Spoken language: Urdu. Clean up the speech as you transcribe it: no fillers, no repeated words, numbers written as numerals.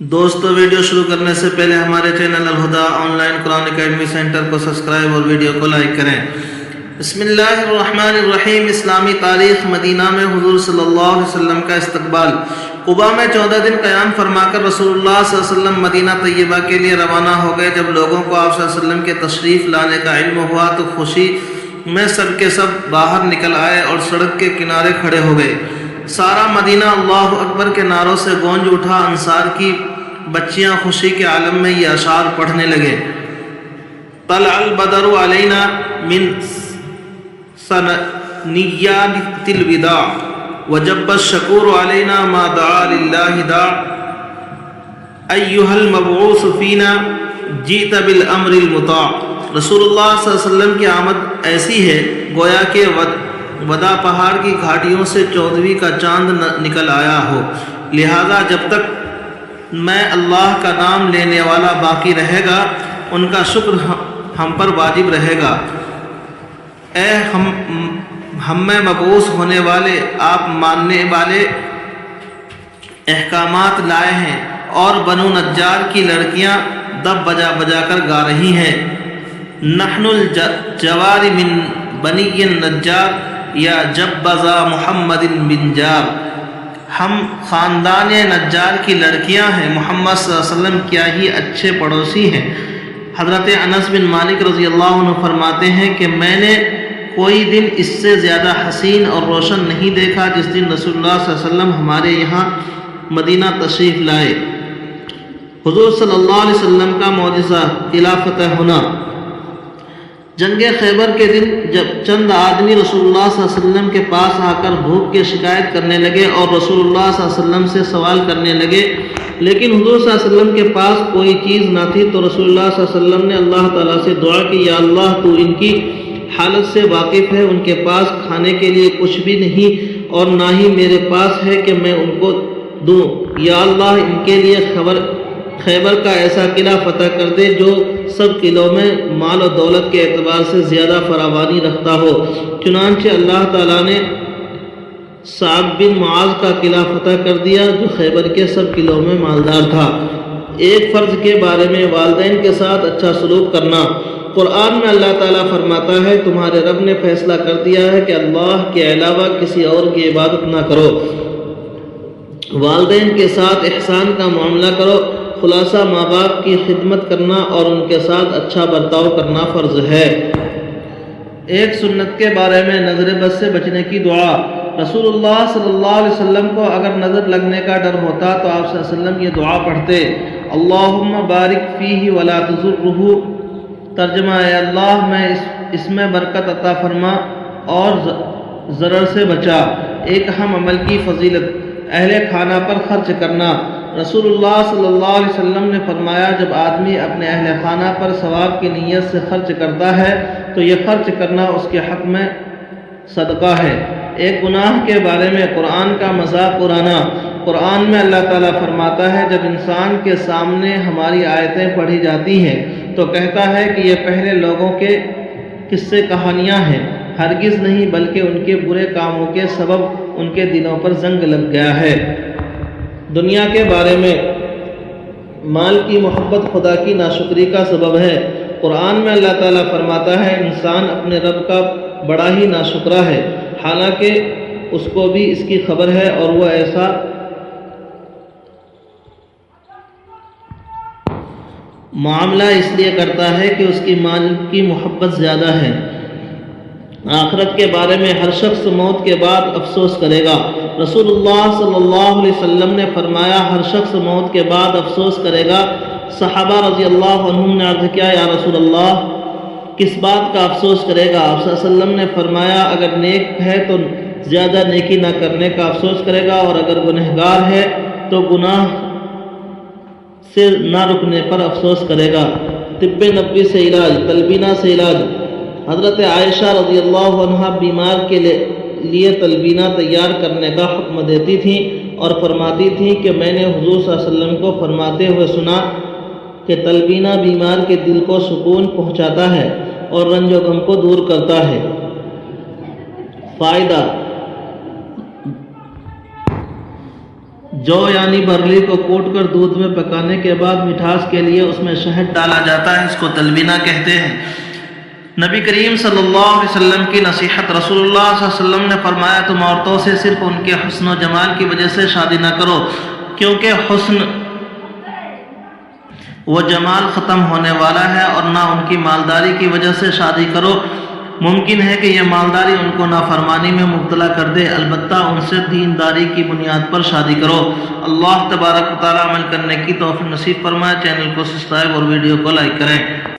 دوستو ویڈیو شروع کرنے سے پہلے ہمارے channel Alhuda online Quran academy centre کو سبسکرائب اور ویڈیو کو لائک کریں۔ بسم اللہ الرحمن الرحیم۔ اسلامی تاریخ مدینہ میں حضور صلی اللہ علیہ وسلم کا استقبال۔ قباء میں 14 دن قیام فرما کر رسول اللہ صلی اللہ علیہ وسلم مدینہ طیبہ کے لیے روانہ ہو گئے۔ جب لوگوں کو آپ صلی اللہ علیہ وسلم کے تشریف لانے کا علم ہوا تو خوشی میں سب کے سب باہر نکل آئے اور سڑک کے کنارے کھڑے ہو گئے۔ سارا مدینہ اللہ اکبر کے نعروں سے گونج اٹھا۔ انصار کی بچیاں خوشی کے عالم میں یہ اشعار پڑھنے لگے: طلع البدر علینا من ثنیات الوداع وجب الشکور علینا ما دعا للہ داع ایہا المبعوث فینا جئت بالامر المطاع۔ رسول اللہ صلی اللہ علیہ وسلم کی آمد ایسی ہے گویا کہ ودا پہاڑ کی گھاٹیوں سے 14ویں کا چاند نکل آیا ہو، لہذا جب تک میں اللہ کا نام لینے والا باقی رہے گا ان کا شکر ہم پر واجب رہے گا۔ اے ہم میں مبعوث ہونے والے، آپ ماننے والے احکامات لائے ہیں، اور بنو نجار کی لڑکیاں دب بجا بجا کر گا رہی ہیں: نحن الجوار من بنی النجار یا جبذا محمد بن جار۔ ہم خاندان نجار کی لڑکیاں ہیں، محمد صلی اللہ علیہ وسلم کیا ہی اچھے پڑوسی ہیں۔ حضرت انس بن مالک رضی اللہ عنہ فرماتے ہیں کہ میں نے کوئی دن اس سے زیادہ حسین اور روشن نہیں دیکھا جس دن رسول اللہ صلی اللہ علیہ وسلم ہمارے یہاں مدینہ تشریف لائے۔ حضور صلی اللہ علیہ وسلم کا معجزہ، قلعہ فتح ہونا۔ جنگ خیبر کے دن جب چند آدمی رسول اللہ صلی اللہ علیہ وسلم کے پاس آ کر بھوک کی شکایت کرنے لگے اور رسول اللہ صلی اللہ علیہ وسلم سے سوال کرنے لگے، لیکن حضور صلی اللہ علیہ وسلم کے پاس کوئی چیز نہ تھی، تو رسول اللہ صلی اللہ علیہ وسلم نے اللہ تعالیٰ سے دعا کی: یا اللہ تو ان کی حالت سے واقف ہے، ان کے پاس کھانے کے لیے کچھ بھی نہیں اور نہ ہی میرے پاس ہے کہ میں ان کو دوں۔ یا اللہ ان کے لیے خیبر کا ایسا قلعہ فتح کر دے جو سب قلعوں میں مال و دولت کے اعتبار سے زیادہ فراوانی رکھتا ہو۔ چنانچہ اللہ تعالیٰ نے صعب بن معاذ کا قلعہ فتح کر دیا جو خیبر کے سب قلعوں میں مالدار تھا۔ ایک فرض کے بارے میں والدین کے ساتھ اچھا سلوک کرنا۔ قرآن میں اللہ تعالیٰ فرماتا ہے: تمہارے رب نے فیصلہ کر دیا ہے کہ اللہ کے علاوہ کسی اور کی عبادت نہ کرو، والدین کے ساتھ احسان کا معاملہ کرو۔ خلاصہ ماں باپ کی خدمت کرنا اور ان کے ساتھ اچھا برتاؤ کرنا فرض ہے۔ ایک سنت کے بارے میں نظر بد سے بچنے کی دعا۔ رسول اللہ صلی اللہ علیہ وسلم کو اگر نظر لگنے کا ڈر ہوتا تو آپ صلی اللہ علیہ وسلم یہ دعا پڑھتے: اللہم بارک فیہ ولا تضرہ۔ ترجمہ: اے اللہ میں اس میں برکت عطا فرما اور ضرر سے بچا۔ ایک اہم عمل کی فضیلت: اہل کھانا پر خرچ کرنا۔ رسول اللہ صلی اللہ علیہ وسلم نے فرمایا: جب آدمی اپنے اہل خانہ پر ثواب کی نیت سے خرچ کرتا ہے تو یہ خرچ کرنا اس کے حق میں صدقہ ہے۔ ایک گناہ کے بارے میں قرآن کا مذاق اڑانا۔ قرآن میں اللہ تعالیٰ فرماتا ہے: جب انسان کے سامنے ہماری آیتیں پڑھی جاتی ہیں تو کہتا ہے کہ یہ پہلے لوگوں کے قصے کہانیاں ہیں، ہرگز نہیں بلکہ ان کے برے کاموں کے سبب ان کے دلوں پر زنگ لگ گیا ہے۔ دنیا کے بارے میں: مال کی محبت خدا کی ناشکری کا سبب ہے۔ قرآن میں اللہ تعالیٰ فرماتا ہے: انسان اپنے رب کا بڑا ہی ناشکرا ہے، حالانکہ اس کو بھی اس کی خبر ہے اور وہ ایسا معاملہ اس لیے کرتا ہے کہ اس کی مال کی محبت زیادہ ہے۔ آخرت کے بارے میں: ہر شخص موت کے بعد افسوس کرے گا۔ رسول اللہ صلی اللہ علیہ وسلم نے فرمایا: ہر شخص موت کے بعد افسوس کرے گا۔ صحابہ رضی اللہ عنہم نے عرض کیا: یا رسول اللہ کس بات کا افسوس کرے گا؟ آپ صلی اللہ علیہ وسلم نے فرمایا: اگر نیک ہے تو زیادہ نیکی نہ کرنے کا افسوس کرے گا، اور اگر گنہگار ہے تو گناہ سے نہ رکنے پر افسوس کرے گا۔ طب نبوی سے علاج، تلبینہ سے علاج۔ حضرت عائشہ رضی اللہ عنہا بیمار کے لیے تلبینہ تیار کرنے کا حکم دیتی تھیں اور فرماتی تھیں کہ میں نے حضور صلی اللہ علیہ وسلم کو فرماتے ہوئے سنا کہ تلبینہ بیمار کے دل کو سکون پہنچاتا ہے اور رنج و غم کو دور کرتا ہے۔ فائدہ: جو یعنی برلی کو کوٹ کر دودھ میں پکانے کے بعد مٹھاس کے لیے اس میں شہد ڈالا جاتا ہے، اس کو تلبینہ کہتے ہیں۔ نبی کریم صلی اللہ علیہ وسلم کی نصیحت۔ رسول اللہ صلی اللہ علیہ وسلم نے فرمایا تم عورتوں سے صرف ان کے حسن و جمال کی وجہ سے شادی نہ کرو، کیونکہ حسن و جمال ختم ہونے والا ہے، اور نہ ان کی مالداری کی وجہ سے شادی کرو، ممکن ہے کہ یہ مالداری ان کو نافرمانی میں مبتلا کر دے، البتہ ان سے دینداری کی بنیاد پر شادی کرو۔ اللہ تبارک و تعالی عمل کرنے کی توفیق نصیب فرمائے۔ چینل کو سبسکرائب اور ویڈیو کو لائک کریں۔